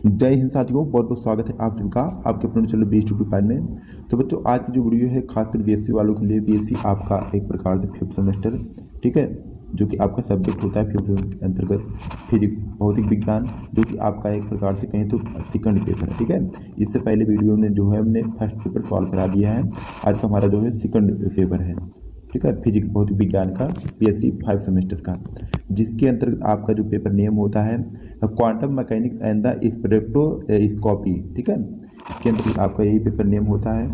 जय हिंद साथियों, बहुत बहुत स्वागत है आप सभी का आपके अपने चैनल बीएससी यूट्यूब चैनल में। तो बच्चों, आज की जो वीडियो है खासकर बीएससी वालों के लिए। बीएससी आपका एक प्रकार से फिफ्थ सेमेस्टर, ठीक है, जो कि आपका सब्जेक्ट होता है फिफ्थ सेमेस्टर के अंतर्गत फिजिक्स भौतिक विज्ञान, जो कि आपका एक प्रकार से कहें तो सेकंड पेपर है। ठीक है, इससे पहले वीडियो में जो है हमने फर्स्ट पेपर सॉल्व करा दिया है। आज का हमारा जो है सेकंड पेपर है, ठीक है, फिजिक्स भौतिक विज्ञान का बीएससी 5 सेमेस्टर का, जिसके अंतर्गत आपका जो पेपर नेम होता है quantum mechanics and the spectroscopy. ठीक है, इसके अंतर्गत आपका यही पेपर नेम होता है।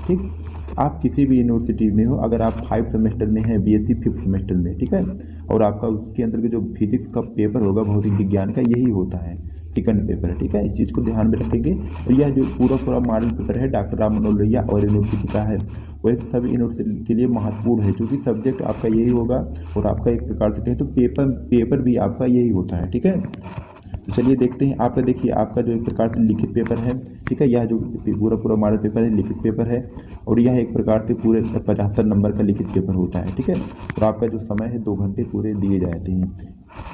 ठीक, आप किसी भी यूनिवर्सिटी में हो, अगर आप 5 सेमेस्टर में हैं, बीएससी 5th सेमेस्टर में, ठीक है, और आपका उसके अंतर्गत जो फिजिक्स का पेपर होगा भौतिक विज्ञान का, यही होता है सेकंड पेपर है। ठीक है, इस चीज़ को ध्यान में रखेंगे। और यह जो पूरा मॉडल पेपर है डॉक्टर राम मनोहर लोहिया और यूनिवर्सिटी का है, वैसे सभी यूनिवर्सिटी के लिए महत्वपूर्ण है, क्योंकि सब्जेक्ट आपका यही होगा और आपका एक प्रकार से कहें तो पेपर भी आपका यही होता है। ठीक है, तो चलिए देखते हैं। आपका देखिए, आपका जो एक प्रकार से लिखित पेपर है, ठीक है, यह जो पूरा मॉडल पेपर है लिखित पेपर है, और यह एक प्रकार से पूरे 75 नंबर का लिखित पेपर होता है। ठीक है, और आपका जो समय है 2 घंटे पूरे दिए जाते हैं।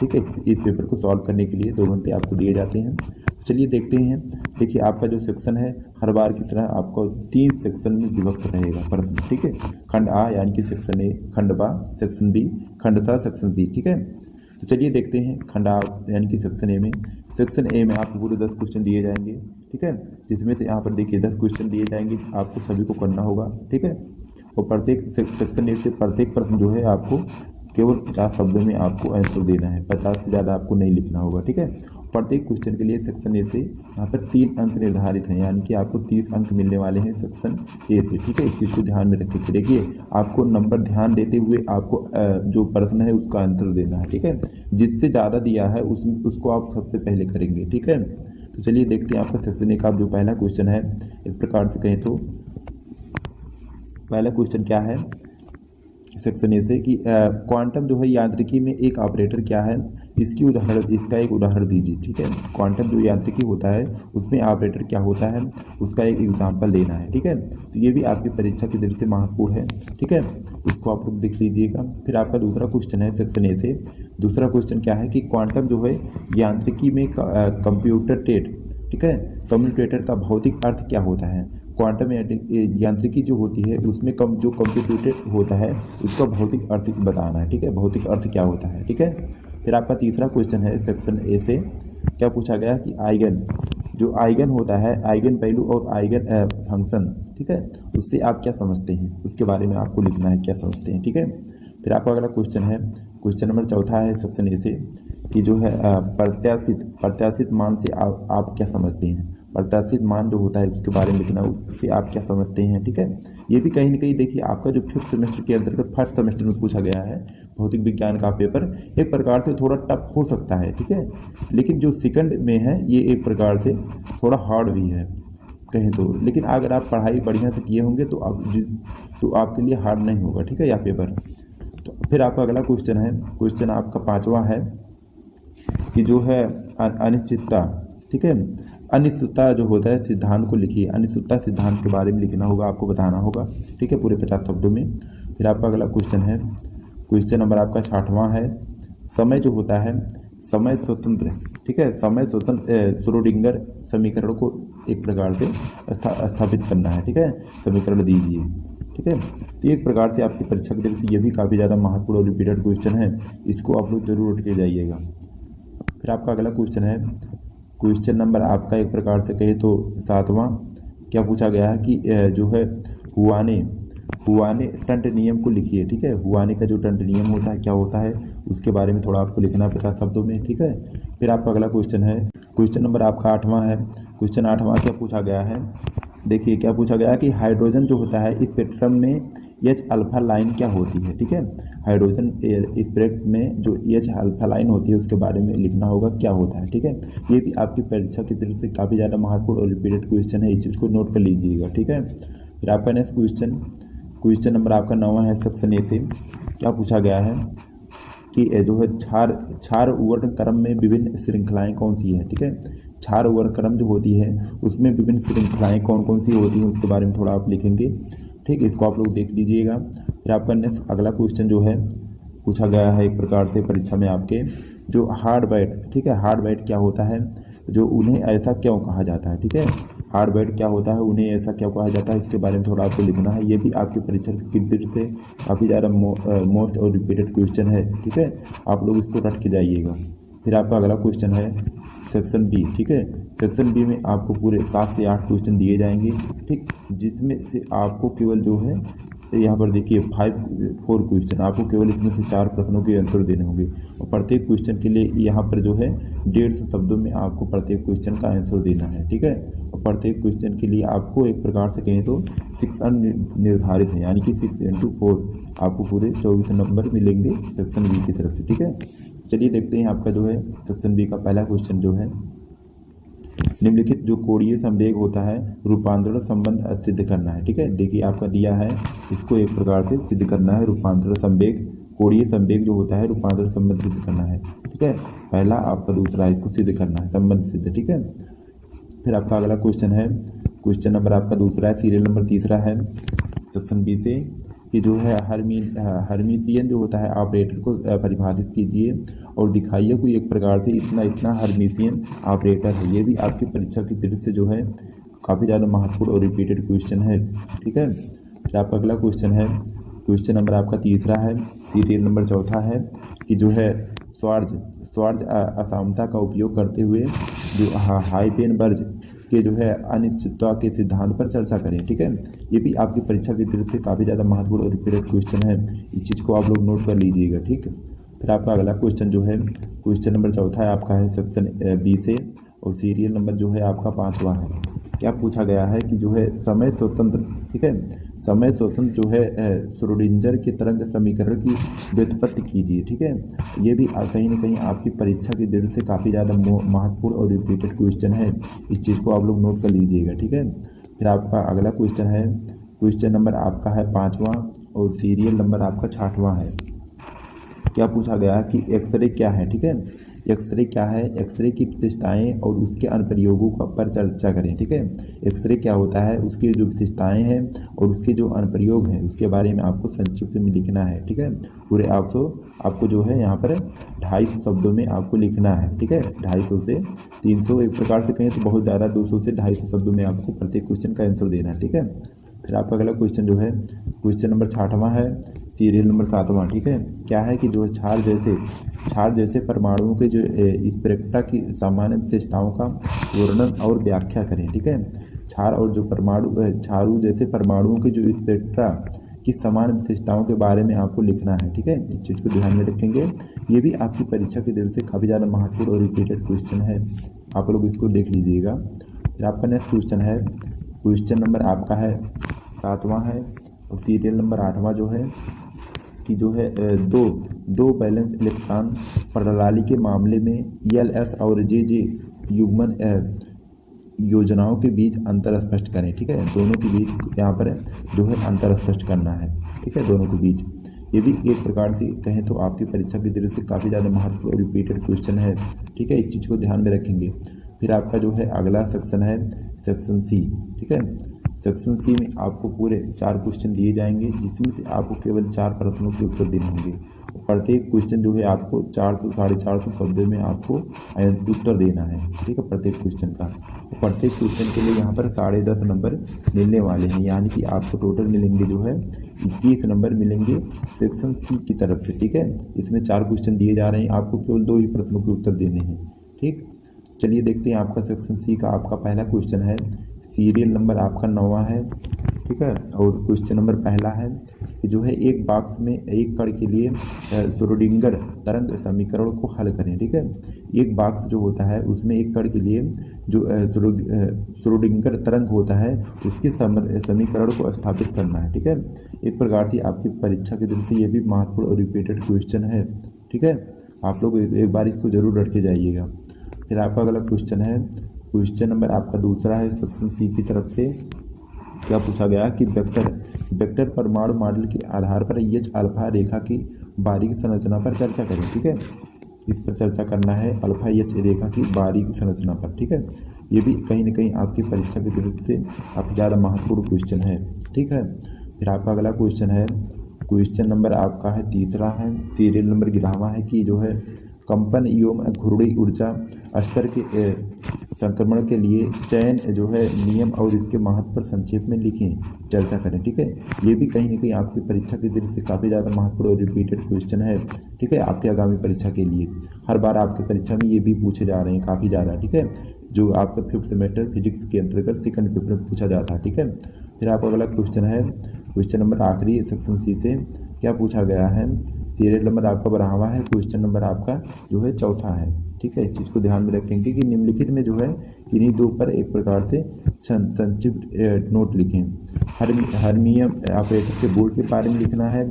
ठीक है, इस पेपर को सॉल्व करने के लिए 2 घंटे आपको दिए जाते हैं। तो चलिए देखते हैं। देखिए, आपका जो सेक्शन है हर बार की तरह आपको 3 सेक्शन में विभक्त रहेगा प्रश्न। ठीक है, खंड आ यानी कि सेक्शन ए, खंड बा सेक्शन बी, खंड सा सेक्शन सी। ठीक है, तो चलिए देखते हैं। खंड आ यानी कि सेक्शन ए में, सेक्शन ए में आपको पूरे 10 क्वेश्चन दिए जाएंगे। ठीक है, जिसमें से यहाँ पर देखिए 10 क्वेश्चन दिए जाएंगे, आपको सभी को करना होगा। ठीक है, और प्रत्येक सेक्शन ए से प्रत्येक प्रश्न जो है आपको केवल 50 शब्दों में आपको आंसर देना है, 50 से ज़्यादा आपको नहीं लिखना होगा। ठीक है, प्रत्येक क्वेश्चन के लिए सेक्शन ए से यहाँ पर 3 अंक निर्धारित हैं, यानी कि आपको 30 अंक मिलने वाले हैं सेक्शन ए से। ठीक है, इस चीज़ को ध्यान में रखिए। देखिए, आपको नंबर ध्यान देते हुए आपको जो प्रश्न है उसका आंसर देना है। ठीक है, जिससे ज़्यादा दिया है उसको आप सबसे पहले करेंगे। ठीक है, तो चलिए देखते हैं आपका सेक्शन ए का जो पहला क्वेश्चन है। एक प्रकार से कहें तो पहला क्वेश्चन क्या है सेक्शन ए से कि क्वांटम जो है यांत्रिकी में एक ऑपरेटर क्या है, इसका एक उदाहरण दीजिए। ठीक है, क्वांटम जो यांत्रिकी होता है उसमें ऑपरेटर क्या होता है, उसका एक एग्जाम्पल लेना है। ठीक है, तो ये भी आपकी परीक्षा की दृष्टि से महत्वपूर्ण है। ठीक है, इसको आप लोग देख लीजिएगा। फिर आपका दूसरा क्वेश्चन है सेक्शन ए से। दूसरा क्वेश्चन क्या है कि क्वांटम जो है यांत्रिकी में कंप्यूटेटेड, ठीक है, कम्यूटेटर का भौतिक अर्थ क्या होता है। क्वांटम यांत्रिकी जो होती है उसमें जो कंप्यूटेटेड होता है उसका भौतिक अर्थ बताना है। ठीक है, भौतिक अर्थ क्या होता है। ठीक है, फिर आपका तीसरा क्वेश्चन है सेक्शन ए से। क्या पूछा गया कि जो आइगन होता है, आइगन वैल्यू और आइगन फंक्शन, ठीक है, उससे आप क्या समझते हैं, उसके बारे में आपको लिखना है क्या समझते हैं। ठीक है, फिर आपका अगला क्वेश्चन है, क्वेश्चन नंबर चौथा है सेक्शन ए से कि जो है प्रत्याशित मान से आप क्या समझते हैं। प्रत्याशित मान जो होता है उसके बारे में लिखना, उससे आप क्या समझते हैं। ठीक है, ये भी कहीं ना कहीं देखिए आपका जो 5th सेमेस्टर के अंतर्गत फर्स्ट सेमेस्टर में पूछा गया है भौतिक विज्ञान का पेपर, एक प्रकार से थोड़ा टफ हो सकता है। ठीक है, लेकिन जो सेकंड में है ये एक प्रकार से थोड़ा हार्ड भी है कहें तो, लेकिन अगर आप पढ़ाई बढ़िया से किए होंगे तो आपके लिए हार्ड नहीं होगा। ठीक है, यह पेपर। तो फिर आपका अगला क्वेश्चन है, क्वेश्चन आपका 5वां है कि जो है अनिश्चितता। ठीक है, अनिश्चितता जो होता है सिद्धांत को लिखिए। अनिश्चितता सिद्धांत के बारे में लिखना होगा, आपको बताना होगा। ठीक है, पूरे 50 शब्दों में। फिर आपका अगला क्वेश्चन है, क्वेश्चन नंबर आपका 60वां है। समय जो होता है समय स्वतंत्र, ठीक है, समय स्वतंत्र श्रोडिंगर समीकरण को एक प्रकार से स्थापित करना है। ठीक है, समीकरण दीजिए। ठीक है, तो एक प्रकार से आपकी परीक्षा की तरफ से ये भी काफ़ी ज़्यादा महत्वपूर्ण और रिपीटेड क्वेश्चन है, इसको आप लोग जरूर उठ के जाइएगा। फिर आपका अगला क्वेश्चन है, क्वेश्चन नंबर आपका एक प्रकार से कहे तो 7वां। क्या पूछा गया है कि जो है हुआने टंट नियम को लिखिए। ठीक है, हुआने का जो टंट नियम होता है क्या होता है उसके बारे में थोड़ा आपको लिखना 50 शब्दों में। ठीक है, फिर आपका अगला क्वेश्चन है, क्वेश्चन नंबर आपका 8वां है। क्वेश्चन 8वां क्या पूछा गया है, देखिए क्या पूछा गया है कि हाइड्रोजन जो होता है स्पेक्ट्रम में एच अल्फा लाइन क्या होती है। ठीक है, हाइड्रोजन स्पेक्ट्रम में जो एच अल्फा लाइन होती है उसके बारे में लिखना होगा क्या होता है। ठीक है, ये भी आपकी परीक्षा की तरफ से काफ़ी ज़्यादा महत्वपूर्ण और रिपीटेड क्वेश्चन है, इस चीज़ को नोट कर लीजिएगा। ठीक है, फिर आपका नेक्स्ट क्वेश्चन नंबर आपका 9वां है सेक्शन ए से। क्या पूछा गया है कि जो है क्षार वर्ण क्रम में विभिन्न श्रृंखलाएं कौन सी है। ठीक है, क्षार वर्ण क्रम जो होती है उसमें विभिन्न श्रृंखलाएं कौन कौन सी होती हैं उसके बारे में थोड़ा आप लिखेंगे। ठीक, इसको आप लोग देख लीजिएगा। फिर आपका नेक्स्ट अगला क्वेश्चन जो है पूछा गया है एक प्रकार से परीक्षा में आपके, जो हार्ड बैट, ठीक है, हार्ड बैट क्या होता है, जो उन्हें ऐसा क्यों कहा जाता है, ठीक है। हार्ड बैड क्या होता है, उन्हें ऐसा क्यों कहा जाता है, इसके बारे में थोड़ा आपको लिखना है। ये भी आपकी परीक्षा की दृष्टि से काफ़ी ज़्यादा मोस्ट और रिपीटेड क्वेश्चन है, ठीक है। आप लोग इसको रट के जाइएगा। फिर आपका अगला क्वेश्चन है सेक्शन बी, ठीक है। सेक्शन बी में आपको पूरे 7 से 8 क्वेश्चन दिए जाएंगे, ठीक, जिसमें से आपको केवल जो है यहाँ पर देखिए 4 क्वेश्चन, आपको केवल इसमें से 4 प्रश्नों के आंसर देने होंगे और प्रत्येक क्वेश्चन के लिए यहाँ पर जो है 150 शब्दों में आपको प्रत्येक क्वेश्चन का आंसर देना है, ठीक है। और प्रत्येक क्वेश्चन के लिए आपको एक प्रकार से कहें तो 6 अंक निर्धारित है, यानी कि 6 × 4 आपको पूरे 24 नंबर मिलेंगे सेक्शन बी की तरफ से, ठीक है। चलिए देखते हैं आपका जो है सेक्शन बी का पहला क्वेश्चन जो है, निम्नलिखित जो कोणीय संवेग होता है रूपांतरण संबंध सिद्ध करना है, ठीक है। देखिए आपका दिया है, इसको एक प्रकार से सिद्ध करना है। रूपांतरण संवेग, कोणीय संवेग जो होता है रूपांतरण संबंध सिद्ध करना है, ठीक है। पहला आपका, दूसरा इसको सिद्ध करना है, संबंध सिद्ध, ठीक है। फिर आपका अगला क्वेश्चन है, क्वेश्चन नंबर आपका दूसरा है, सीरियल नंबर तीसरा है सेक्शन बी से, कि जो है हर्मिशियन जो होता है ऑपरेटर को परिभाषित कीजिए और दिखाइए कोई एक प्रकार से इतना इतना हर्मिशियन ऑपरेटर है। ये भी आपकी परीक्षा की दृष्टि से जो है काफ़ी ज़्यादा महत्वपूर्ण और रिपीटेड क्वेश्चन है, ठीक है। फिर आपका अगला क्वेश्चन है, क्वेश्चन नंबर आपका तीसरा है, सीरियल नंबर चौथा है, कि जो है स्वार्ज असामता का उपयोग करते हुए जो हाइजेनबर्ग के जो है अनिश्चितता के सिद्धांत पर चर्चा करें, ठीक है। ये भी आपकी परीक्षा की दृष्टि से काफ़ी ज़्यादा महत्वपूर्ण और रिपीटेड क्वेश्चन है, इस चीज़ को आप लोग नोट कर लीजिएगा, ठीक। फिर आपका अगला क्वेश्चन जो है, क्वेश्चन नंबर चौथा है आपका है सेक्शन बी से और सीरियल नंबर जो है आपका 5वां है। क्या पूछा गया है कि जो है समय स्वतंत्र, ठीक है, समय स्वतंत्र जो है श्रोडिंगर के तरंग समीकरण की व्युत्पत्ति कीजिए, ठीक है। ये भी कहीं ना कहीं आपकी परीक्षा की दृष्टि से काफ़ी ज़्यादा महत्वपूर्ण और रिपीटेड क्वेश्चन है, इस चीज़ को आप लोग नोट कर लीजिएगा, ठीक है। फिर आपका अगला क्वेश्चन है, क्वेश्चन नंबर आपका है 5वां और सीरियल नंबर आपका 6वां है। क्या पूछा गया कि एक्सरे क्या है, ठीक है। एक्सरे क्या है, एक्सरे की विशेषताएं और उसके अनुप्रयोगों पर चर्चा करें, ठीक है। एक्सरे क्या होता है, उसकी जो विशेषताएं हैं और उसके जो अनुप्रयोग हैं उसके बारे में आपको संक्षिप्त में लिखना है, ठीक है। पूरे आपको जो है यहाँ पर 250 शब्दों में आपको लिखना है, ठीक है। 250 से 300 एक प्रकार से कहें तो बहुत ज़्यादा, 200 से 250 शब्दों में आपको प्रत्येक क्वेश्चन का आंसर देना है, ठीक है। फिर आपका अगला क्वेश्चन जो है, क्वेश्चन नंबर 6वां है, सीरियल नंबर 7वां, ठीक है। क्या है कि जो है क्षार जैसे परमाणुओं के जो स्पेक्ट्रा की सामान्य विशेषताओं का वर्णन और व्याख्या करें, ठीक है। क्षारू जैसे परमाणुओं के जो स्पेक्ट्रा की समान विशेषताओं के बारे में आपको लिखना है, ठीक है। इस चीज़ को ध्यान में रखेंगे, ये भी आपकी परीक्षा की दृष्टि से काफ़ी ज़्यादा महत्वपूर्ण और रिपीटेड क्वेश्चन है, आप लोग इसको देख लीजिएगा। फिर आपका नेक्स्ट क्वेश्चन है, क्वेश्चन नंबर आपका है 7वां है और सीरियल नंबर 8वां जो है, कि जो है दो बैलेंस इलेक्ट्रॉन प्रणाली के मामले में ELS और JJ युग्मन योजनाओं के बीच अंतर स्पष्ट करें, ठीक है। दोनों के बीच यहाँ पर जो है अंतर स्पष्ट करना है, ठीक है, दोनों के बीच। ये भी एक प्रकार से कहें तो आपकी परीक्षा की दृष्टि से काफ़ी ज़्यादा महत्वपूर्ण और रिपीटेड क्वेश्चन है, ठीक है, इस चीज़ को ध्यान में रखेंगे। फिर आपका जो है अगला सेक्शन है सेक्शन सी, ठीक है। सेक्शन सी में आपको पूरे 4 क्वेश्चन दिए जाएंगे, जिसमें से आपको केवल 4 प्रश्नों के उत्तर देने होंगे। प्रत्येक क्वेश्चन जो है आपको 400 साढ़े 400 शब्दों में आपको उत्तर देना है, ठीक है, प्रत्येक क्वेश्चन का। प्रत्येक क्वेश्चन के लिए यहाँ पर 10.5 नंबर मिलने वाले हैं, यानी कि आपको टोटल मिलेंगे जो है 21 नंबर मिलेंगे सेक्शन सी की तरफ से, ठीक है। इसमें 4 क्वेश्चन दिए जा रहे हैं, आपको केवल 2 ही प्रश्नों के उत्तर देने हैं, ठीक। चलिए देखते हैं आपका सेक्शन सी का आपका पहला क्वेश्चन है, सीरियल नंबर आपका 9वां है, ठीक है। और क्वेश्चन नंबर पहला है कि जो है एक बॉक्स में एक कण के लिए श्रोडिंगर तरंग समीकरण को हल करें, ठीक है। एक बॉक्स जो होता है उसमें एक कण के लिए जो श्रोडिंगर तरंग होता है उसके समीकरण को स्थापित करना है, ठीक है। एक प्रकार से आपकी परीक्षा की दृष्टि से ये भी महत्वपूर्ण और रिपीटेड क्वेश्चन है, ठीक है। आप लोग एक बार इसको जरूर रट के जाइएगा। फिर आपका अगला क्वेश्चन है, क्वेश्चन नंबर आपका दूसरा है सेक्शन सी की तरफ से। क्या पूछा गया कि वेक्टर परमाणु मॉडल के आधार पर H अल्फा रेखा की बारीक संरचना पर चर्चा करें, ठीक है। इस पर चर्चा करना है, अल्फा H रेखा की बारीक संरचना पर, ठीक है। ये भी कहीं ना कहीं आपकी परीक्षा की दृष्टि से काफ़ी ज़्यादा महत्वपूर्ण क्वेश्चन है, ठीक है। फिर आपका अगला क्वेश्चन है, क्वेश्चन नंबर आपका है तीसरा है, सीरियल नंबर 11वां है, कि जो है कंपन एवं घूर्णी ऊर्जा स्तर के संक्रमण के लिए चयन जो है नियम और इसके महत्व पर संक्षेप में लिखें, चर्चा करें। ठीक है, ये भी कहीं ना कहीं आपकी परीक्षा की दृष्टि से काफ़ी ज़्यादा महत्वपूर्ण और रिपीटेड क्वेश्चन है। ठीक है, आपके आगामी परीक्षा के लिए हर बार आपकी परीक्षा में ये भी पूछे जा रहे हैं काफ़ी ज़्यादा। ठीक है, जो आपका 5th सेमेस्टर फिजिक्स के अंतर्गत सेकंड पेपर में पूछा जाता है। ठीक है, फिर आपका अगला क्वेश्चन है, क्वेश्चन नंबर आखिरी सेक्शन सी से क्या पूछा गया है। सीरियल नंबर आपका 12वां है, क्वेश्चन नंबर आपका जो है 4था है। ठीक है, इस चीज़ को ध्यान में रखेंगे कि निम्नलिखित में जो है किन्हीं दो पर एक प्रकार से संक्षिप्त नोट लिखें। हार्मोनियम ऑपरेटर के बोर्ड के बारे में लिखना है,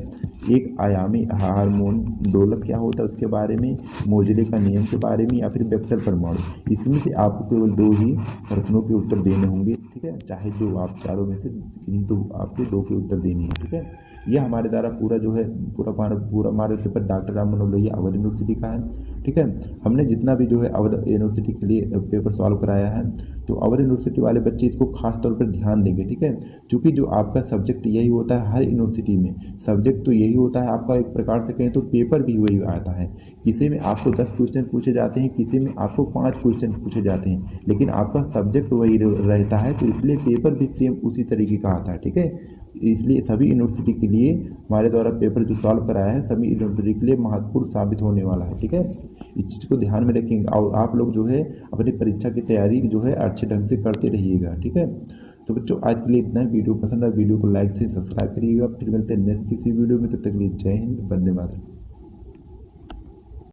एक आयामी हार्मोन दोलक क्या होता है उसके बारे में, मोजले का नियम के बारे में, या फिर वेक्टर परमाणु। इसमें से आपको केवल 2 ही प्रश्नों के उत्तर देने होंगे। ठीक है, चाहे जो आप चारों में से किन्हीं तो आपके 2 के उत्तर देने हैं। ठीक है, यह हमारे द्वारा पूरा जो है पूरा हमारे paper doctor Ram Manohar Lohia Awadh university का है। ठीक है, हमने जितना भी जो है अवध यूनिवर्सिटी के लिए पेपर सॉल्व कराया है, तो अवध यूनिवर्सिटी वाले बच्चे इसको खास तौर पर ध्यान देंगे। ठीक है, क्योंकि जो आपका सब्जेक्ट यही होता है, हर यूनिवर्सिटी में सब्जेक्ट तो यही होता है आपका, एक प्रकार से कहें तो पेपर भी वही आता है। किसी में आपको 10 क्वेश्चन पूछे जाते हैं, किसी में आपको 5 क्वेश्चन पूछे जाते हैं, लेकिन आपका सब्जेक्ट वही रहता है, तो इसलिए पेपर भी सेम उसी तरीके का आता है। ठीक है, इसलिए सभी यूनिवर्सिटी के लिए हमारे द्वारा पेपर जो सॉल्व कराया है सभी यूनिवर्सिटी के लिए महत्वपूर्ण साबित होने वाला है। ठीक है, इस चीज़ को ध्यान में रखेंगे और आप लोग जो है अपनी परीक्षा की तैयारी जो है अच्छे ढंग से करते रहिएगा। ठीक है, तो बच्चों आज के लिए इतना ही। वीडियो पसंद है वीडियो को लाइक से सब्सक्राइब करिएगा। फिर मिलते हैं नेक्स्ट किसी वीडियो में, तब तक के लिए जय हिंद, वंदे मातरम।